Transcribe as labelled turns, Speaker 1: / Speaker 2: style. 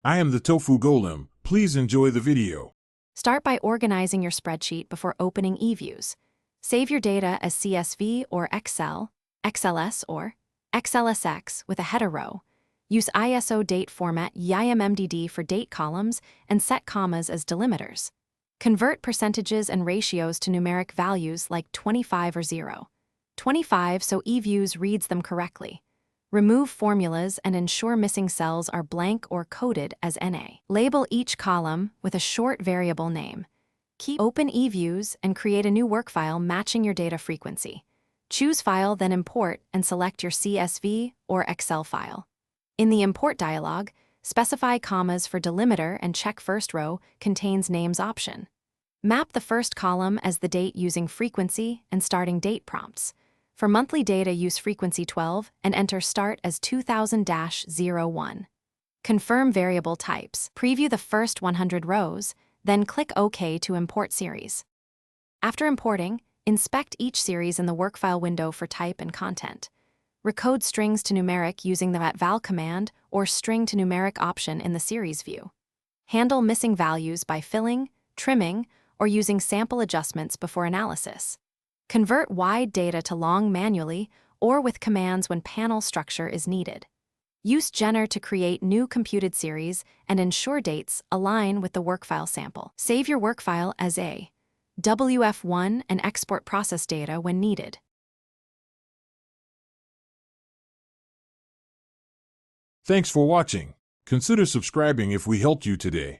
Speaker 1: I am the Tofu Golem. Please enjoy the video.
Speaker 2: Start by organizing your spreadsheet before opening Eviews. Save your data as CSV or Excel, XLS or XLSX with a header row. Use ISO date format YIMMDD for date columns and set commas as delimiters. Convert percentages and ratios to numeric values like 25 or 0. 25 so Eviews reads them correctly. Remove formulas and ensure missing cells are blank or coded as NA. Label each column with a short variable name. Open Eviews and create a new work file matching your data frequency. Choose File, then Import, and select your CSV or Excel file. In the Import dialog, specify commas for delimiter and check First Row Contains Names option. Map the first column as the date using frequency and starting date prompts. For monthly data, use frequency 12 and enter start as 2000-01. Confirm variable types. Preview the first 100 rows, then click OK to import series. After importing, inspect each series in the workfile window for type and content. Recode strings to numeric using the @val command or string to numeric option in the series view. Handle missing values by filling, trimming, or using sample adjustments before analysis. Convert wide data to long manually or with commands when panel structure is needed. Use Jenner to create new computed series and ensure dates align with the workfile sample. Save your workfile as a WF1 and export process data when needed.
Speaker 1: Thanks for watching. Consider subscribing if we helped you today.